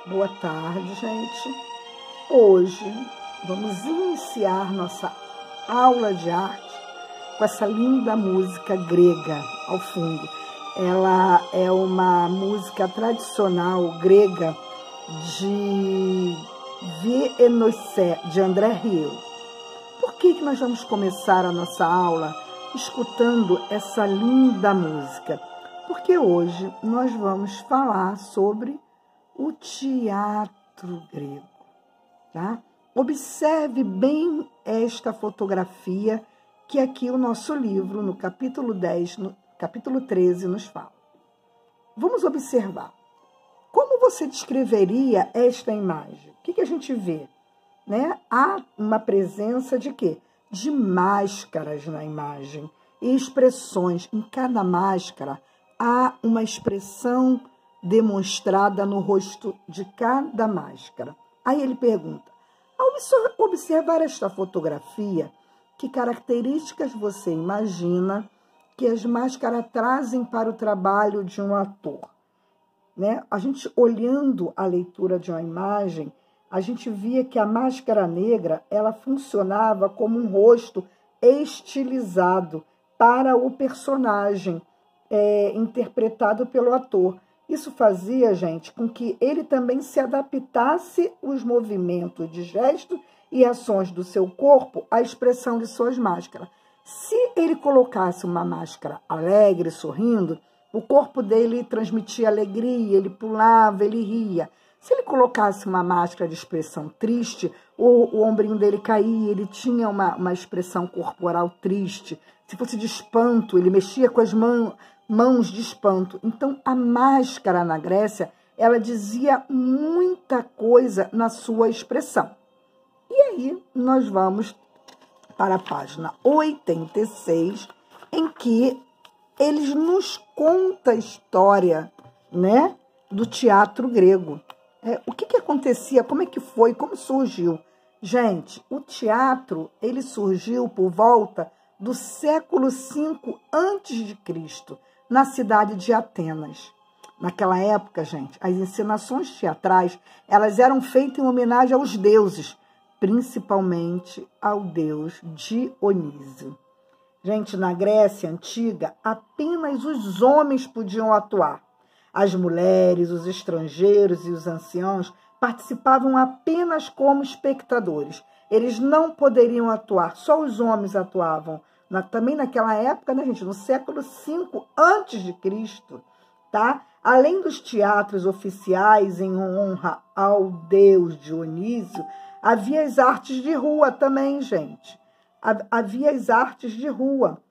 Boa tarde, gente. Hoje vamos iniciar nossa aula de arte com essa linda música grega ao fundo. Ela é uma música tradicional grega de Vienoicé, de André Rieu. Por que nós vamos começar a nossa aula escutando essa linda música? Porque hoje nós vamos falar sobre o teatro grego, tá? Observe bem esta fotografia que aqui o nosso livro, no capítulo 10, no capítulo 13, nos fala. Vamos observar. Como você descreveria esta imagem? O que a gente vê? Né? Há uma presença de quê? De máscaras na imagem e expressões. Em cada máscara há uma expressão demonstrada no rosto de cada máscara. Aí ele pergunta, ao observar esta fotografia, que características você imagina que as máscaras trazem para o trabalho de um ator? Né? A gente, olhando a leitura de uma imagem, a gente via que a máscara negra ela funcionava como um rosto estilizado para o personagem interpretado pelo ator. Isso fazia, gente, com que ele também se adaptasse os movimentos de gesto e ações do seu corpo à expressão de suas máscaras. Se ele colocasse uma máscara alegre, sorrindo, o corpo dele transmitia alegria, ele pulava, ele ria. Se ele colocasse uma máscara de expressão triste, o ombrinho dele caía, ele tinha uma expressão corporal triste. Se fosse de espanto, ele mexia com as mãos de espanto. Então, a máscara na Grécia, ela dizia muita coisa na sua expressão. E aí, nós vamos para a página 86, em que eles nos contam a história, né, do teatro grego. O que acontecia, como é que foi, como surgiu? Gente, o teatro, ele surgiu por volta do século V a.C., na cidade de Atenas. Naquela época, gente, as encenações teatrais, elas eram feitas em homenagem aos deuses, principalmente ao deus Dionísio. Gente, na Grécia Antiga, apenas os homens podiam atuar. As mulheres, os estrangeiros e os anciãos participavam apenas como espectadores. Eles não poderiam atuar, só os homens atuavam. Também naquela época, né, gente, no século V a.C., tá? Além dos teatros oficiais em honra ao deus Dionísio, havia as artes de rua também, gente. Havia as artes de rua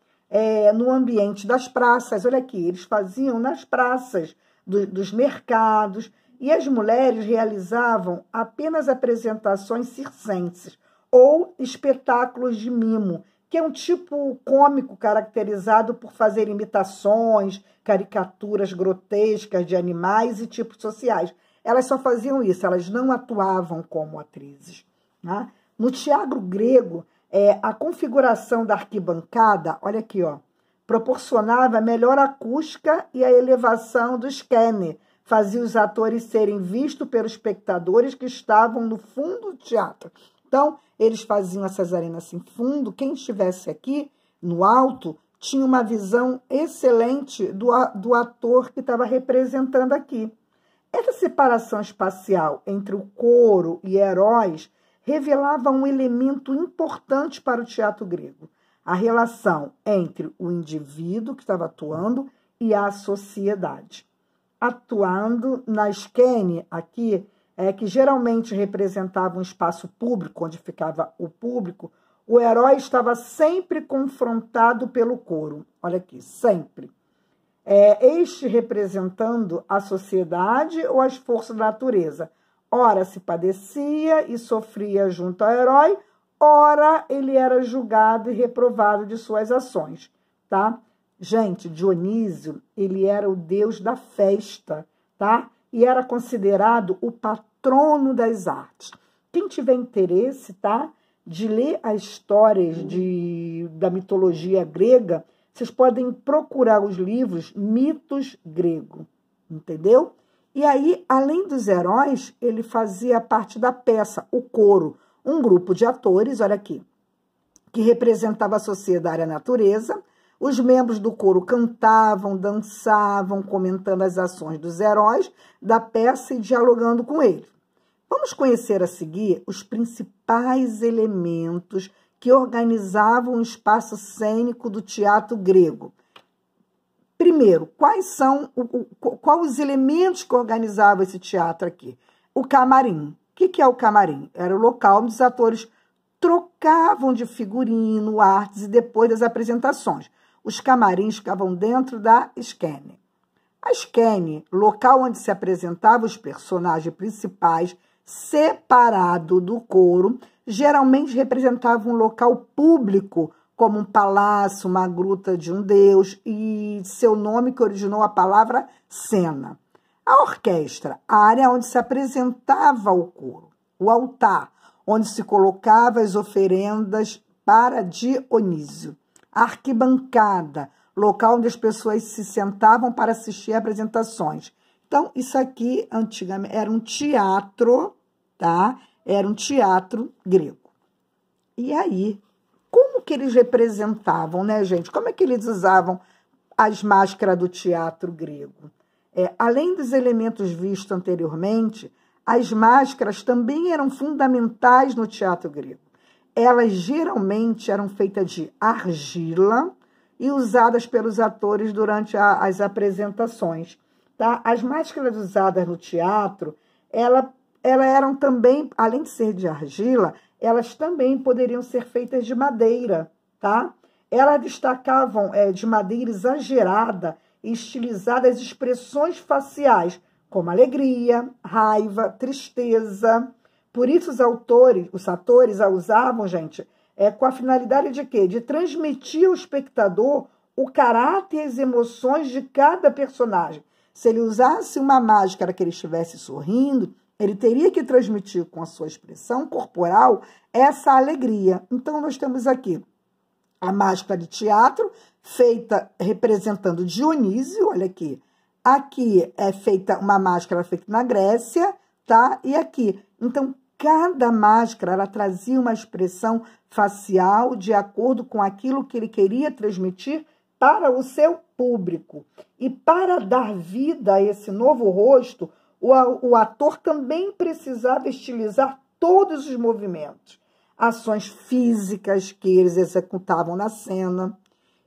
no ambiente das praças. Olha aqui, eles faziam nas praças dos mercados e as mulheres realizavam apenas apresentações circenses ou espetáculos de mimo, que é um tipo cômico caracterizado por fazer imitações, caricaturas grotescas de animais e tipos sociais. Elas só faziam isso, elas não atuavam como atrizes. Né? No teatro grego, a configuração da arquibancada, olha aqui, ó, proporcionava a melhor acústica e a elevação do skene, fazia os atores serem vistos pelos espectadores que estavam no fundo do teatro. Então, eles faziam essas arenas assim, fundo. Quem estivesse aqui, no alto, tinha uma visão excelente do ator que estava representando aqui. Essa separação espacial entre o coro e heróis revelava um elemento importante para o teatro grego, a relação entre o indivíduo que estava atuando e a sociedade. Atuando na skene, aqui, que geralmente representava um espaço público, onde ficava o público, o herói estava sempre confrontado pelo coro. Olha aqui, sempre. Este representando a sociedade ou as forças da natureza. Ora se padecia e sofria junto ao herói, ora ele era julgado e reprovado de suas ações. Tá? Gente, Dionísio, ele era o deus da festa, tá? E era considerado o patrono das artes. Quem tiver interesse, tá, de ler as histórias da mitologia grega, vocês podem procurar os livros Mitos Grego, entendeu? E aí, além dos heróis, ele fazia parte da peça, o coro, um grupo de atores, olha aqui, que representava a sociedade e a natureza. Os membros do coro cantavam, dançavam, comentando as ações dos heróis da peça e dialogando com eles. Vamos conhecer a seguir os principais elementos que organizavam o espaço cênico do teatro grego. Primeiro, quais os elementos que organizavam esse teatro aqui? O camarim. O que é o camarim? Era o local onde os atores trocavam de figurino, artes e depois das apresentações. Os camarins ficavam dentro da skene. A skene, local onde se apresentavam os personagens principais, separado do coro, geralmente representava um local público, como um palácio, uma gruta de um deus, e seu nome que originou a palavra cena. A orquestra, a área onde se apresentava o coro. O altar, onde se colocavam as oferendas para Dionísio. A arquibancada, local onde as pessoas se sentavam para assistir a apresentações. Então, isso aqui, antigamente, era um teatro, tá? Era um teatro grego. E aí, como que eles representavam, né, gente? Como é que eles usavam as máscaras do teatro grego? Além dos elementos vistos anteriormente, as máscaras também eram fundamentais no teatro grego. Elas geralmente eram feitas de argila e usadas pelos atores durante as apresentações. Tá? As máscaras usadas no teatro, elas eram também, além de ser de argila, elas também poderiam ser feitas de madeira. Tá? Elas destacavam de madeira exagerada e estilizada as expressões faciais, como alegria, raiva, tristeza. Por isso os atores a usavam, gente, com a finalidade de quê? De transmitir ao espectador o caráter e as emoções de cada personagem. Se ele usasse uma máscara que ele estivesse sorrindo, ele teria que transmitir com a sua expressão corporal essa alegria. Então, nós temos aqui a máscara de teatro, feita representando Dionísio, olha aqui. Aqui é feita uma máscara feita na Grécia, tá? E aqui. Então, cada máscara, ela trazia uma expressão facial de acordo com aquilo que ele queria transmitir para o seu público. E para dar vida a esse novo rosto, o ator também precisava estilizar todos os movimentos, ações físicas que eles executavam na cena.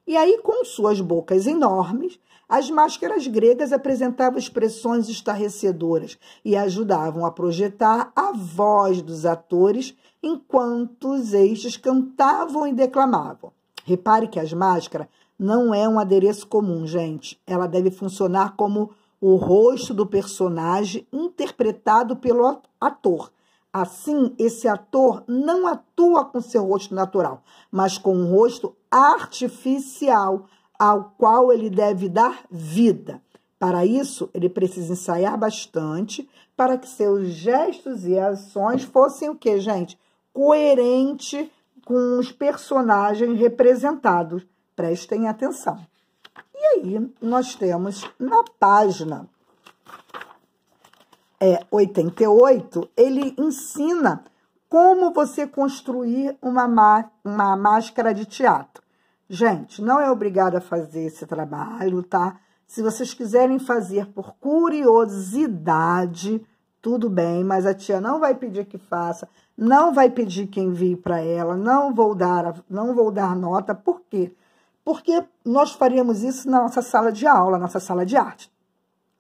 E aí, com suas bocas enormes, as máscaras gregas apresentavam expressões estarrecedoras e ajudavam a projetar a voz dos atores enquanto estes cantavam e declamavam. Repare que as máscaras não é um adereço comum, gente. Ela deve funcionar como o rosto do personagem interpretado pelo ator. Assim, esse ator não atua com seu rosto natural, mas com um rosto artificial, ao qual ele deve dar vida. Para isso, ele precisa ensaiar bastante para que seus gestos e ações fossem o quê, gente? Coerente com os personagens representados. Prestem atenção. E aí, nós temos na página 88, ele ensina como você construir uma máscara de teatro. Gente, não é obrigado a fazer esse trabalho, tá? Se vocês quiserem fazer por curiosidade, tudo bem, mas a tia não vai pedir que faça, não vai pedir que envie para ela, não vou dar nota. Por quê? Porque nós faríamos isso na nossa sala de aula, nossa sala de arte.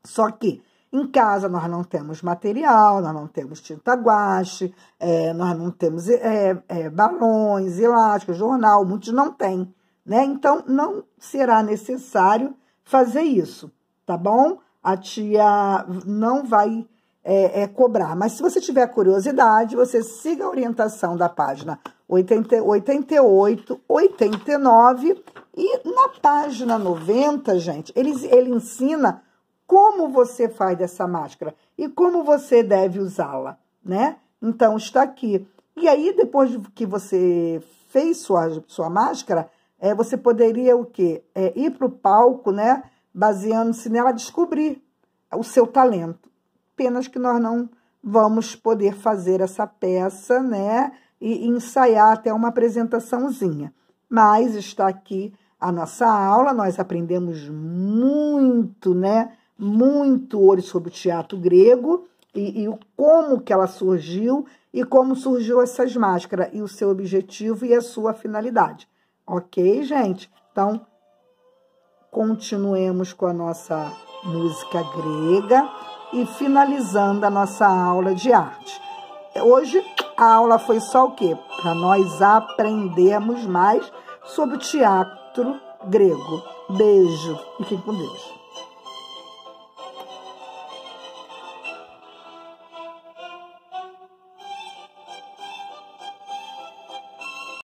Só que em casa nós não temos material, nós não temos tinta guache, nós não temos balões, elásticos, jornal, muitos não têm, né? Então, não será necessário fazer isso, tá bom? A tia não vai cobrar. Mas se você tiver curiosidade, você siga a orientação da página 88, 89 e na página 90, gente, ele ensina como você faz essa máscara e como você deve usá-la, né? Então, está aqui. E aí, depois que você fez sua máscara, você poderia o quê? Ir para o palco, né? Baseando-se nela, descobrir o seu talento. apenas que nós não vamos poder fazer essa peça, né, e ensaiar até uma apresentaçãozinha. Mas está aqui a nossa aula, nós aprendemos muito, né, muito hoje sobre o teatro grego e como que ela surgiu e como surgiu essas máscaras e o seu objetivo e a sua finalidade. Ok, gente? Então, continuemos com a nossa música grega e finalizando a nossa aula de arte. Hoje a aula foi só o quê? Para nós aprendermos mais sobre o teatro grego. Beijo. Fiquem com Deus.